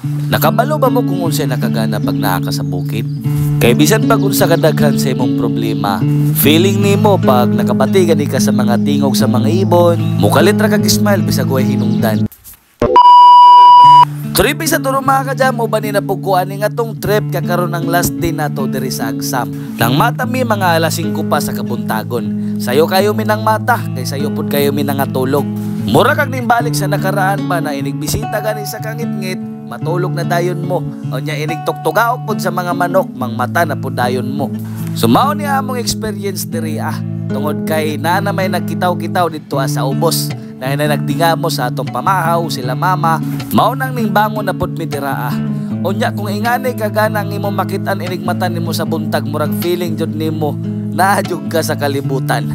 Nakabalo ba mo kung unsay nakagana pag naa ka sa bukid? Kay bisan pag unsa kadaghan sa imong problema, feeling nimo pag nakabati gani ka sa mga tingog sa mga ibon, mukalit ra kag smile bisag way hinungdan. Tripi sa turo mga kajam, o ba ni napugkuan ni nga tong trip kakaroon ng last day nato diri sa exam. Nang mata mi mga alas 5 pa sa kabuntagon. Sayo kayo minang mata, kay sayo pud kayo minang tulog. Mura kag nimbalik sa nakaraan pa na inigbisita gani sa kangit-ngit, matulog na dayon mo. O nya inigtugtugaok pud sa mga manok, mang mata na pud dayon mo. Sumao ni among experience diri tungod kay na may nagkitaw-kitaw dito sa ubos. Dahil na nagdingamo sa atong pamahaw, sila mama, maunang ning bangon na pud mi dira Unya kung ingani ka ganang imong makitan inigmatan nimo sa buntag, murag feeling jud nimo naadjug ka sa kalibutan.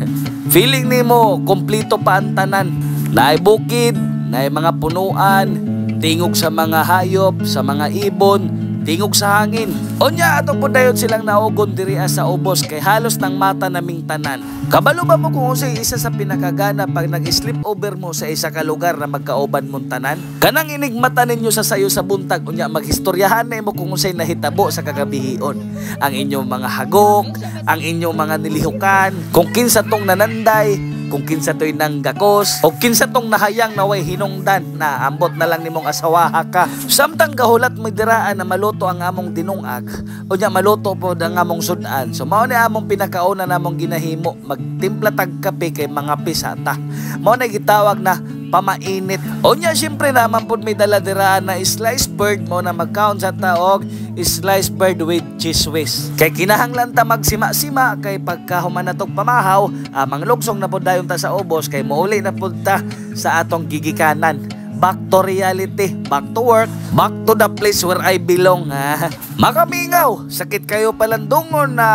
Feeling nimo kompleto pa ang tanan. Naay bukid, naay mga punuan, tingog sa mga hayop, sa mga ibon, tingog sa hangin. Unya ato po dayon silang naugon diri sa ubos kay halos nang mata naming tanan. Kabalo ba mo kung unsay isa sa pinakagana pag nag-sleep over mo sa isa ka lugar na magkauban mong tanan? Kanang inigmata ninyo sa sayo sa buntag, unya maghistoryahan na mo kung unsay nahitabo sa kagabihion. Ang inyong mga hagok, ang inyong mga nilihukan, kung kinsa tong nananday, kung kinsa to'y nanggakos, o kinsa tong nahayang na way hinungdan na ambot na lang nimong asawaha ka. Samtang gahulat mo diraan na maluto ang among dinungag, o nya maluto po ang among sudan. So mao ni among pinakauna namong ginahimo, magtimpla tag kape kay mga pisata. Mao na gitawag na pamainit. O nya syempre naman pud may dala diraan na sliced bird, mo na mag-count sa taog sliced bird with cheese whiz. Kay kinahanglan ta magsima-sima kay pagka humanatog pamahaw, manglugsong na pud dayon ta sa ubos kay mouli na pud ta sa atong gigikanan. Back to reality, back to work, back to the place where I belong. Makamingaw, sakit kayo palandungon na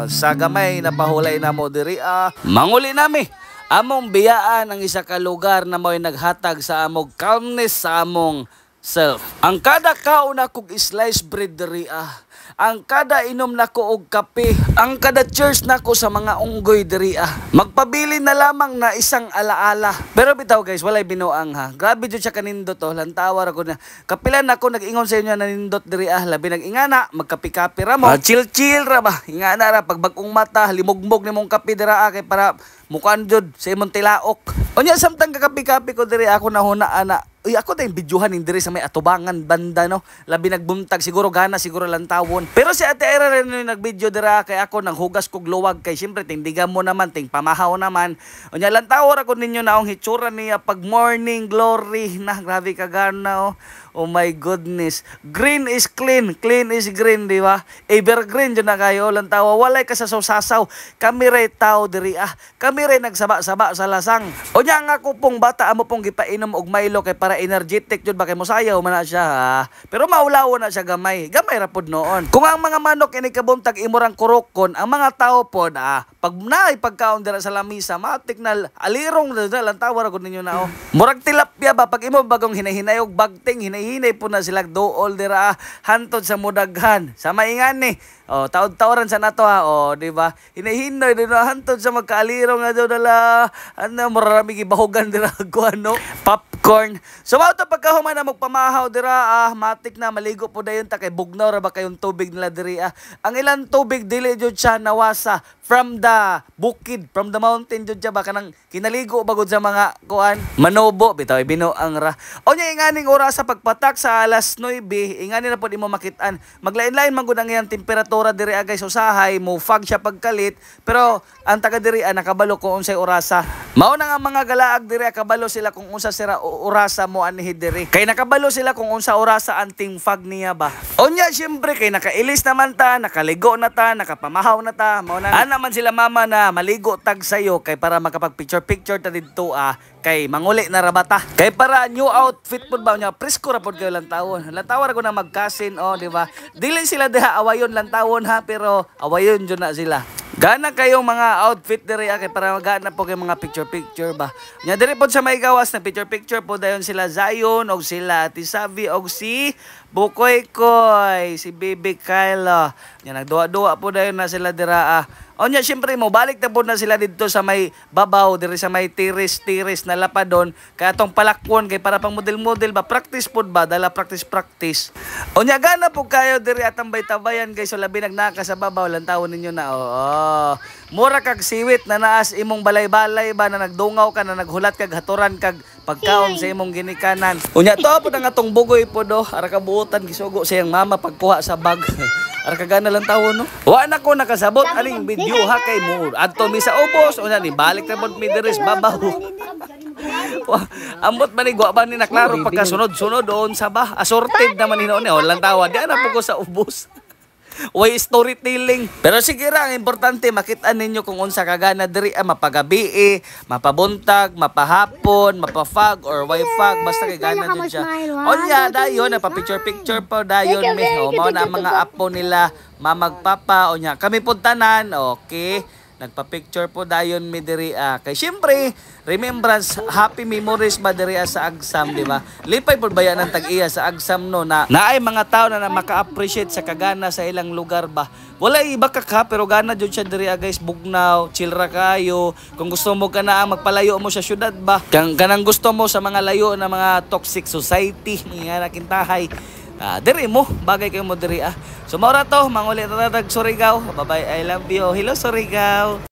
sa gamay na pahulay na mo diri manguli nami. Among biyaan ang isa ka lugar na mo'y naghatag sa among calmness sa among self. Ang kada kauna kog sliced bread diri ang kada inom nako og kape, ang kada cheers nako sa mga unggoy diri magpabili na lamang na isang alaala. Pero bitaw guys, walay binuang grabe jud siya kanindot lantawar ako na kapilan ako nag-ingon sa inyo na nindot diri labi nag-ingana magkapi-kapi ra mo, chill ra ba, ingana ra pag bag-ong mata limugmog nimong kape dira kay para mukan jud sa imong tilaok. Unya samtang kakapi-kapi ko diri ako nahuna ana. Uy, ako tayong bidyuhan diri sa may atubangan banda no. Labi nagbuntag siguro gana siguro lantawon. Pero si Ate Ira rin yung nagbidyo dira kay ako nang hugas kog luwag kay syempre tindigan mo naman ting pamahaw naman. Unya lantawon ako ninyo naong hitsura niya pag morning glory na grabe ka gana Oh my goodness. Green is clean, clean is green, di ba? Evergreen dyan na kayo. Lantawa, walay kasasaw-sasaw. Kami rin tao diri Kami rin nagsaba-saba sa lasang. O niya nga ko pong bata, amo pong gipainom og Milo kay para energetic jud ba kay mosayaw man na siya Pero maulaw na siya gamay. Gamay ra pod noon. Kung ang mga manok ini kabuntag imurang kurokon, ang mga tao pod pag naay pagkaon dira sa lamisa, matik na alirong na lantawa ra gud ninyo na Murag tilapia ba pag imo bagong hinahinay og bagting hinay po na sila dool dira hantod sa mudaghan sa maingan ni taod-taoran sa nato di ba hinay-hinay din hantod sa magkaalirong nga daw dala marami gibahugan dira kuano popcorn. So mao to pagkahuman na magpamahaw dira matik na maligo po dayon ta kay bugnaw ra ba kayong tubig nila diri ang ilang tubig dili jud siya nawasa from the bukid, from the mountain jud siya ba kanang kinaligo bagod sa mga kuan manobo bitaw binuang ra. Onya inganing oras sa pagpatak sa alas 9 ingani na pud imo makitaan maglain-lain man gud ang iyang temperatura diri guys usahay mo fog siya pagkalit pero ang taga diri nakabalo kung unsay orasa. Mao na nga mga galaag diri kabalo sila kung unsa sira orasa mo anhi diri kay nakabalo sila kung unsa orasa anting fog niya ba. Onya syempre kay nakailis naman ta, nakaligo na ta, nakapamahaw na ta, mao na naman sila mama na maligo tag sayo kay para makapag picture ta didto kay manguli na rabata kay para new outfit pud ba nya presko ra pud kayo lantawon ko na magkasin di ba dili sila diha awayon lantawon pero awayon jud na sila. Gana kayong mga outfit diri kay para gana po kay mga picture ba. Nya diri pod sa may gawas na picture po dayon sila Zion og sila Ate Savi og si Bukoy Koy, si Baby Kyla. Nya nagduwa-duwa po dayon na sila dira. Onya syempre mo balik na po na sila dito sa may babaw diri sa may tiris na lapadon kaya atong palakwon kay para pang model ba practice pod ba dala practice. Onya gana po kayo diri atang baytabayan guys so labi nagnaka sa babaw lang tawon ninyo na mura kag siwit na naas imong balay-balay ba na nagdungaw ka na naghulat kag haturan kag pagkaon sa imong ginikanan. Unya to po ang atong bugoy po do ara kabuotan gisugo sa iyang mama pagkuha sa bag. Ara kagana lang tawon no. Wa na ko nakasabot aning video ha kay mo. Adto mi sa ubos unya ni balik na pod mi diri sa babaw. Ambot man ni ba ni naklaro pagkasunod-sunod doon sa bah. Assorted naman hinoon ni lang tawad. Di na po ko sa ubos. Way storytelling. Pero sige ra, ang importante makita ninyo kung unsa kagana diri mapagabi, mapabuntag, mapahapon, mapafag or wi-fag basta kay gana jud siya. Onya dayon picture pa dayon mi. Mao na ang mga apo nila mamagpapa onya. Kami pud tanan, okay. Nagpa-picture po dayon mi diri kay syempre remembrance happy memories ba diri sa Agsam di ba lipay pud bayan ang tag-iya sa Agsam no na naay mga tao na maka-appreciate sa kagana sa ilang lugar ba wala iba ka pero gana jud siya diri guys bugnaw chill ra kayo kung gusto mo kana magpalayo mo sa syudad ba kanang gusto mo sa mga layo na mga toxic society nga nakintahay diri mo bagay kayo mo diri So maura to, mangulit na Surigao. Bye bye, I love you. Hello Surigao.